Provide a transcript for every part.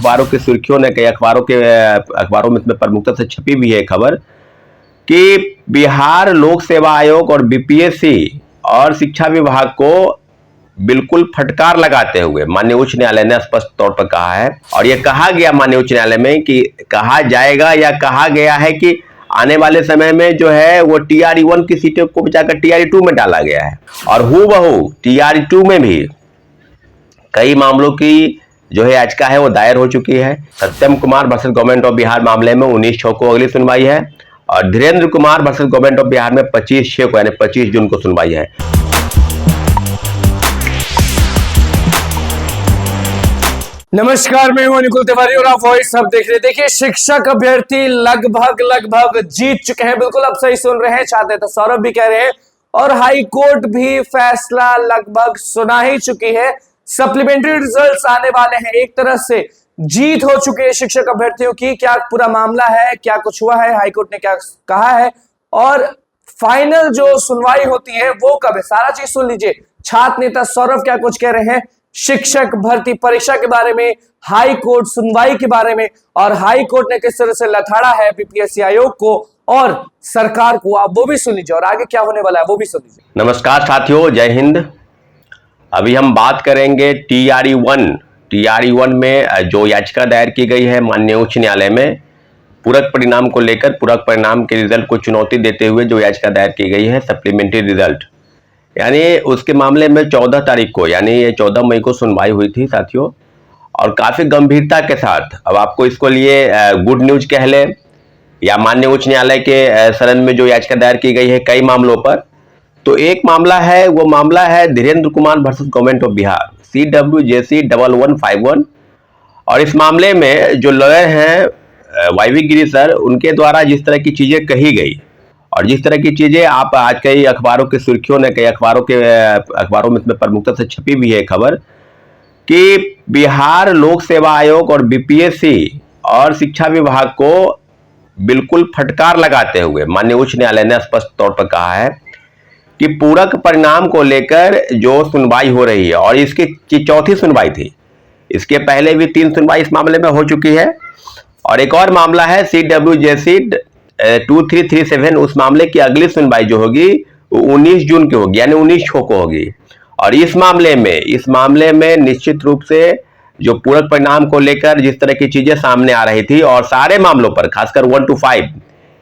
अखबारों की सुर्खियों ने कई अखबारों में इसमें प्रमुखता से छपी भी है खबर कि बिहार लोक सेवा आयोग और बीपीएससी और शिक्षा विभाग को बिल्कुल फटकार लगाते हुए माननीय उच्च न्यायालय ने स्पष्ट तौर पर कहा है। और यह कहा गया माननीय उच्च न्यायालय में कि कहा जाएगा या कहा गया है कि आने वाले समय में जो है वो TRE-1 की सीटों को बचाकर TRE-2 में डाला गया है। और हूबहू TRE-2 में भी कई मामलों की जो है याचिका है वो दायर हो चुकी है। Satyam Kumar versus government of Bihar मामले में 19/6 को अगली सुनवाई है और Dhirendra Kumar versus government of Bihar में 25/6 को यानी 25 जून को सुनवाई है। नमस्कार, मैं हूं निकुल तिवारी और आप वॉइस सब देख रहे हैं। देखिए, शिक्षक अभ्यर्थी लगभग जीत चुके हैं। बिल्कुल आप सही सुन रहे हैं, छात्र नेता सौरभ भी कह रहे हैं और हाई कोर्ट भी फैसला लगभग सुना ही चुकी है। सप्लीमेंट्री रिजल्ट्स आने वाले हैं। एक तरह से जीत हो चुकी है शिक्षक अभ्यर्थियों की। क्या पूरा मामला है, क्या कुछ हुआ है, हाईकोर्ट ने क्या कहा है और फाइनल जो सुनवाई होती है वो कब है, सारा चीज सुन लीजिए। छात्र नेता सौरभ क्या कुछ कह रहे हैं शिक्षक भर्ती परीक्षा के बारे में, हाई कोर्ट सुनवाई के बारे में और हाई कोर्ट ने किस तरह से लथाड़ा है बीपीएससी आयोग को और सरकार को, आप वो भी सुन लीजिए और आगे क्या होने वाला है वो भी सुन लीजिए। नमस्कार साथियों, जय हिंद। अभी हम बात करेंगे TRE-1 में जो याचिका दायर की गई है माननीय उच्च न्यायालय में पूरक परिणाम को लेकर, पूरक परिणाम के रिजल्ट को चुनौती देते हुए जो याचिका दायर की गई है सप्लीमेंट्री रिजल्ट, यानी उसके मामले में 14 तारीख को यानी ये 14 मई को सुनवाई हुई थी साथियों। और काफ़ी गंभीरता के साथ, अब आपको इसको लिए गुड न्यूज कह ले या माननीय उच्च न्यायालय के शरण में जो याचिका दायर की गई है कई मामलों पर, तो एक मामला है, वो मामला है Dhirendra Kumar versus government of Bihar CWJC 1151। और इस मामले में जो लॉयर हैं YV गिरी सर, उनके द्वारा जिस तरह की चीज़ें कही गई और जिस तरह की चीजें आप आज कई अखबारों की सुर्खियों ने कई अखबारों में इसमें प्रमुखता से छपी भी है खबर कि बिहार लोक सेवा आयोग और बीपीएससी और शिक्षा विभाग को बिल्कुल फटकार लगाते हुए माननीय उच्च न्यायालय ने स्पष्ट तौर पर कहा है कि पूरक परिणाम को लेकर जो सुनवाई हो रही है और इसकी चौथी सुनवाई थी, इसके पहले भी 3 सुनवाई इस मामले में हो चुकी है और एक और मामला है CWJC 2337, उस मामले की अगली सुनवाई जो होगी वो 19 जून की होगी यानी 19/6 को होगी। और इस मामले में निश्चित रूप से जो पूरक परिणाम को लेकर जिस तरह की चीजें सामने आ रही थी और सारे मामलों पर खासकर 1 to 5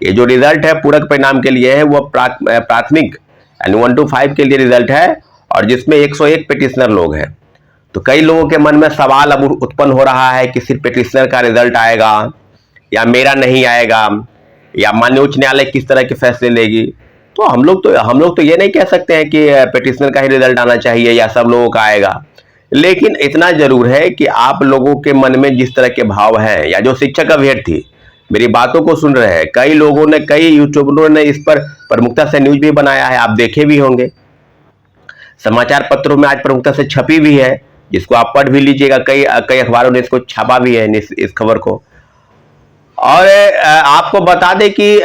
ये जो रिजल्ट है पूरक परिणाम के लिए है वो प्राथमिक यानी 1 to 5 के लिए रिजल्ट है और जिसमें 101 पिटिशनर लोग हैं। तो कई लोगों के मन में सवाल अब उत्पन्न हो रहा है कि सिर्फ पिटिशनर का रिजल्ट आएगा या मेरा नहीं आएगा या माननीय उच्च न्यायालय किस तरह के फैसले लेगी। तो हम लोग तो ये नहीं कह सकते हैं कि पिटिशनर का ही रिजल्ट आना चाहिए या सब लोगों का आएगा, लेकिन इतना जरूर है कि आप लोगों के मन में जिस तरह के भाव हैं या जो शिक्षक अभ्यर्थी मेरी बातों को सुन रहे हैं, कई लोगों ने, कई यूट्यूबरों ने इस पर प्रमुखता से न्यूज भी बनाया है, आप देखे भी होंगे, समाचार पत्रों में आज प्रमुखता से छपी भी है, जिसको आप पढ़ भी लीजिएगा। कई अखबारों ने इसको छापा भी है इस खबर को। और आपको बता दें कि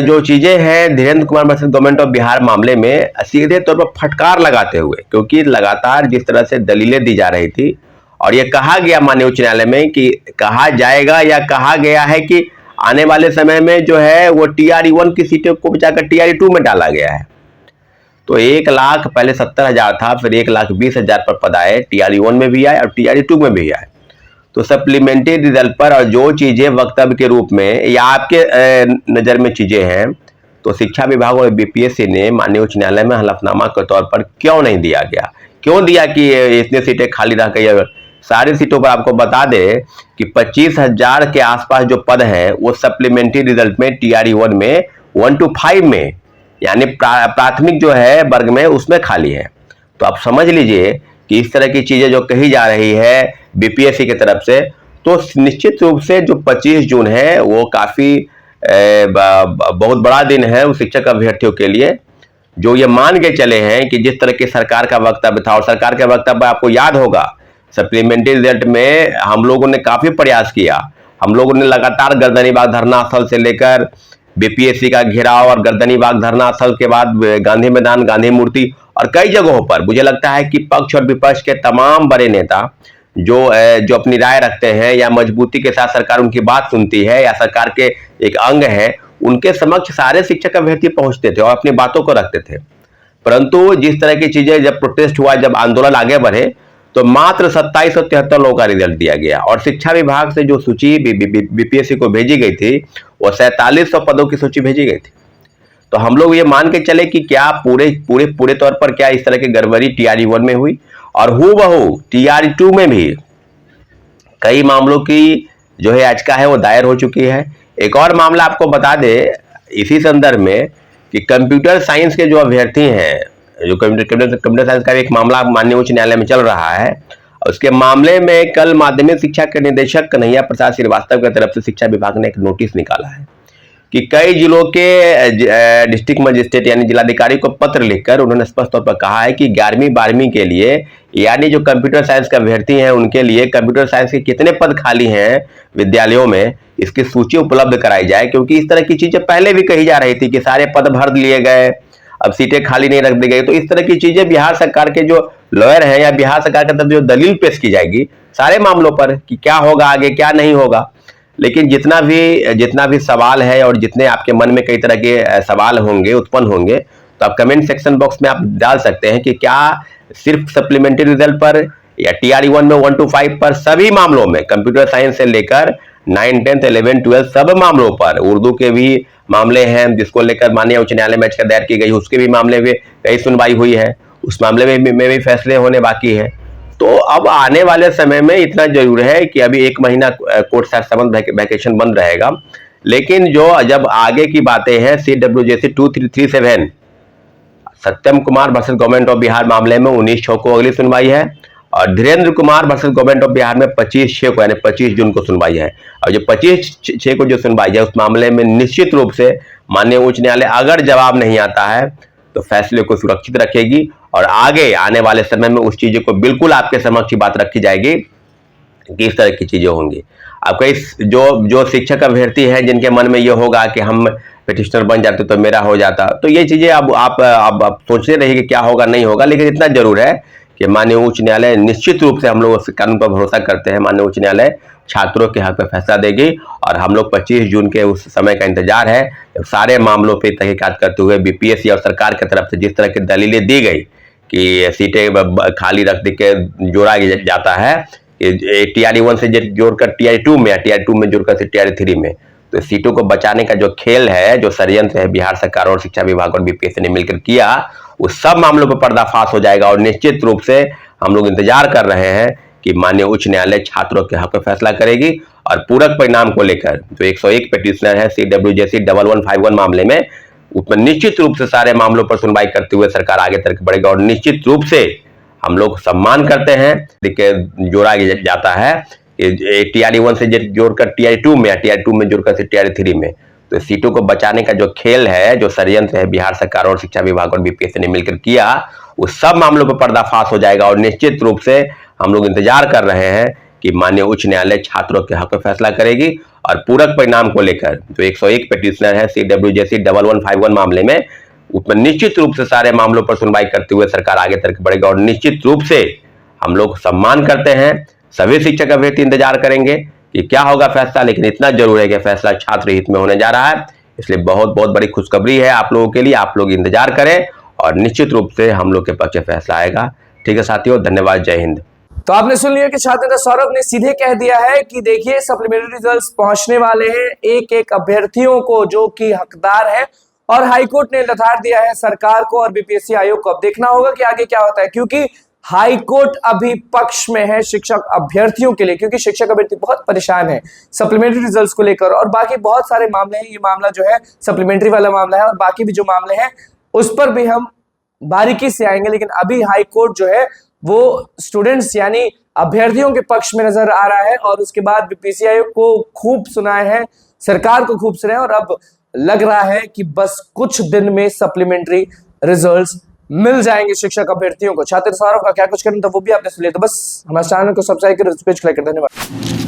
जो चीजें हैं Dhirendra Kumar versus government of Bihar मामले में सीधे तौर पर फटकार लगाते हुए, क्योंकि लगातार जिस तरह से दलीलें दी जा रही थी और ये कहा गया माननीय उच्च न्यायालय में कि कहा जाएगा या कहा गया है कि आने वाले समय में जो है वो TRE-1 की सीटों को बचाकर TRE-2 में डाला गया है। तो 1 लाख पहले 70,000 था, फिर 1,20,000 पर पद आए, TRE-1 में भी आए और TRE-2 में भी आए। तो सप्लीमेंट्री रिजल्ट पर और जो चीजें वक्तव्य के रूप में या आपके नजर में चीजें हैं, तो शिक्षा विभाग और बीपीएससी ने माननीय उच्च न्यायालय में हलफनामा के तौर पर क्यों नहीं दिया गया, क्यों दिया कि इतनी सीटें खाली रह गई। सारी सीटों पर आपको बता दें कि 25,000 के आसपास जो पद हैं वो सप्लीमेंट्री रिजल्ट में TRE-1 में 1 to 5 में यानी प्राथमिक जो है वर्ग में उसमें खाली है। तो आप समझ लीजिए कि इस तरह की चीजें जो कही जा रही है बीपीएससी की तरफ से, तो निश्चित रूप से जो 25 जून है वो काफी बहुत बड़ा दिन है उस शिक्षक अभ्यर्थियों के लिए, जो ये मान के चले हैं कि जिस तरह की सरकार का वक्तव्य था। और सरकार का वक्तव्य आपको याद होगा, सप्लीमेंट्री रिजल्ट में हम लोगों ने काफी प्रयास किया, हम लोगों ने लगातार गर्दनीबाग धरना स्थल से लेकर बीपीएससी का घेराव और गर्दनीबाग धरना स्थल के बाद गांधी मैदान, गांधी मूर्ति और कई जगहों पर मुझे लगता है कि पक्ष और विपक्ष के तमाम बड़े नेता जो अपनी राय रखते हैं या मजबूती के साथ सरकार उनकी बात सुनती है या सरकार के एक अंग है, उनके समक्ष सारे शिक्षक अभ्यर्थी पहुंचते थे और अपनी बातों को रखते थे। परंतु जिस तरह की चीजें जब प्रोटेस्ट हुआ, जब आंदोलन आगे बढ़े, तो मात्र 2773 लोगों का रिजल्ट दिया गया और शिक्षा विभाग से जो सूची बीपीएससी को भेजी गई थी वो 4700 पदों की सूची भेजी गई थी। तो हम लोग ये मान के चले कि क्या पूरे तौर पर क्या इस तरह की गड़बड़ी TRE-1 में हुई, और हूबहू TRE-2 में भी कई मामलों की जो है याचिका है वो दायर हो चुकी है। एक और मामला आपको बता दे इसी संदर्भ में कि कंप्यूटर साइंस के जो अभ्यर्थी हैं, जो कंप्यूटर साइंस का एक मामला माननीय उच्च न्यायालय में चल रहा है, उसके मामले में कल माध्यमिक शिक्षा के निदेशक कन्हैया प्रसाद श्रीवास्तव की तरफ से शिक्षा विभाग ने एक नोटिस निकाला है कि कई जिलों के डिस्ट्रिक्ट मजिस्ट्रेट यानी जिलाधिकारी को पत्र लिखकर उन्होंने स्पष्ट तौर पर कहा है कि 11वीं 12वीं के लिए यानी जो कंप्यूटर साइंस के अभ्यर्थी हैं उनके लिए कंप्यूटर साइंस के कितने पद खाली हैं विद्यालयों में, इसकी सूची उपलब्ध कराई जाए। क्योंकि इस तरह की चीजें पहले भी कही जा रही थी कि सारे पद भर लिए गए, अब सीटें खाली नहीं रख दी गई। तो इस तरह की चीजें बिहार सरकार के जो लॉयर हैं या बिहार सरकार की तरफ जो दलील पेश की जाएगी सारे मामलों पर कि क्या होगा आगे क्या नहीं होगा। लेकिन जितना भी सवाल है और जितने आपके मन में कई तरह के सवाल होंगे उत्पन्न होंगे, तो आप कमेंट सेक्शन बॉक्स में आप डाल सकते हैं कि क्या सिर्फ सप्लीमेंट्री रिजल्ट पर या TRE-1 में 1 to 5 पर, सभी मामलों में कंप्यूटर साइंस से लेकर 9, 10, 11, 12 सब मामलों पर, उर्दू के भी मामले हैं जिसको लेकर माननीय उच्च न्यायालय में याचिका दायर की गई, उसके भी मामले में कई सुनवाई हुई है, उस मामले में भी फैसले होने बाकी है। तो अब आने वाले समय में इतना जरूर है कि अभी 1 महीना कोर्ट समर वैकेशन बंद रहेगा, लेकिन जो जब आगे की बातें हैं CWJC 2337 Satyam Kumar versus government of Bihar मामले में 19/6 को अगली सुनवाई है और Dhirendra Kumar versus government of Bihar में 25/6 को यानी 25 जून को सुनवाई है। और जो 25/6 को जो सुनवाई है उस मामले में निश्चित रूप से माननीय उच्च न्यायालय अगर जवाब नहीं आता है तो फैसले को सुरक्षित रखेगी और आगे आने वाले समय में उस चीजों को बिल्कुल आपके समक्ष बात रखी जाएगी कि इस तरह की चीजें होंगी। अब कई जो शिक्षक अभ्यर्थी हैं जिनके मन में ये होगा कि हम पिटिशनर बन जाते तो मेरा हो जाता, तो ये चीजें अब आप सोचते रहिए कि क्या होगा नहीं होगा। लेकिन इतना जरूर है कि माननीय उच्च न्यायालय निश्चित रूप से, हम लोग कानून पर भरोसा करते हैं, माननीय उच्च न्यायालय छात्रों के हक में फैसला देगी और हम लोग 25 जून के उस समय का इंतजार है जब सारे मामलों पर तहकीकात करते हुए बीपीएससी और सरकार की तरफ से जिस तरह की दलीलें दी गई कि सीटें खाली रख के जोड़ा जाता है TRE-1 से जोड़कर TRE-2 में या TRE-2 में जोड़कर TRE-3 में, तो सीटों को बचाने का जो खेल है, जो षड्यंत्र है बिहार सरकार और शिक्षा विभाग और बीपीएससी ने मिलकर किया, उस सब मामलों पर पर्दाफाश हो जाएगा। और निश्चित रूप से हम लोग इंतजार कर रहे हैं कि माननीय उच्च न्यायालय छात्रों के हक में फैसला करेगी और पूरक परिणाम को लेकर जो 101 पिटिशनर है CWJC 1151 मामले में, उसमें निश्चित रूप से सारे मामलों पर सुनवाई करते हुए सरकार आगे तक बढ़ेगा। और निश्चित रूप से हम लोग सम्मान करते हैं जोड़ा जाता है TRE-1 से जोड़कर TRE-2 में या TRE-2 में जोड़कर TRE-3 में, तो सीटों को बचाने का जो खेल है, जो षड्यंत्र है बिहार सरकार और शिक्षा विभाग और बीपीएससी ने मिलकर किया, उस सब मामलों पर पर्दाफाश हो जाएगा। और निश्चित रूप से हम लोग इंतजार कर रहे हैं कि माननीय उच्च न्यायालय छात्रों के हक में फैसला करेगी और पूरक परिणाम को लेकर जो 101 पिटिशनर है CWJC 1151 मामले में, उसमें निश्चित रूप से सारे मामलों पर सुनवाई करते हुए सरकार आगे तक बढ़ेगा। और निश्चित रूप से हम लोग सम्मान करते हैं, सभी शिक्षक अभ्यर्थी इंतजार करेंगे कि क्या होगा फैसला, लेकिन इतना जरूर है कि फैसला छात्र हित में होने जा रहा है। इसलिए बहुत बहुत बड़ी खुशखबरी है आप लोगों के लिए, आप लोग इंतजार करें और निश्चित रूप से हम लोग के पक्ष में फैसला आएगा। ठीक है साथियों, धन्यवाद, जय हिंद। तो आपने सुन लिया कि छात्र नेता सौरभ ने सीधे कह दिया है कि देखिए सप्लीमेंट्री रिजल्ट्स पहुंचने वाले हैं एक एक अभ्यर्थियों को जो कि हकदार है, और हाईकोर्ट ने लताड़ दिया है सरकार को और बीपीएससी आयोग को। अब देखना होगा कि आगे क्या होता है, क्योंकि हाईकोर्ट अभी पक्ष में है शिक्षक अभ्यर्थियों के लिए, क्योंकि शिक्षक अभ्यर्थी बहुत परेशान है सप्लीमेंट्री रिजल्ट्स को लेकर। और बाकी बहुत सारे मामले हैं, ये मामला जो है सप्लीमेंट्री वाला मामला है और बाकी भी जो मामले हैं उस पर भी हम बारीकी से आएंगे। लेकिन अभी हाईकोर्ट जो है वो स्टूडेंट्स यानी अभ्यर्थियों के पक्ष में नजर आ रहा है, और उसके बाद बीपीएससी आयोग को खूब सुनाए हैं, सरकार को खूब सुनाए, और अब लग रहा है कि बस कुछ दिन में सप्लीमेंट्री रिजल्ट्स मिल जाएंगे शिक्षक अभ्यर्थियों को। छात्र सौरभ का क्या कुछ करना था वो भी आपने सुन लिया। तो बस हमारे चैनल को सब्सक्राइब करें, धन्यवाद।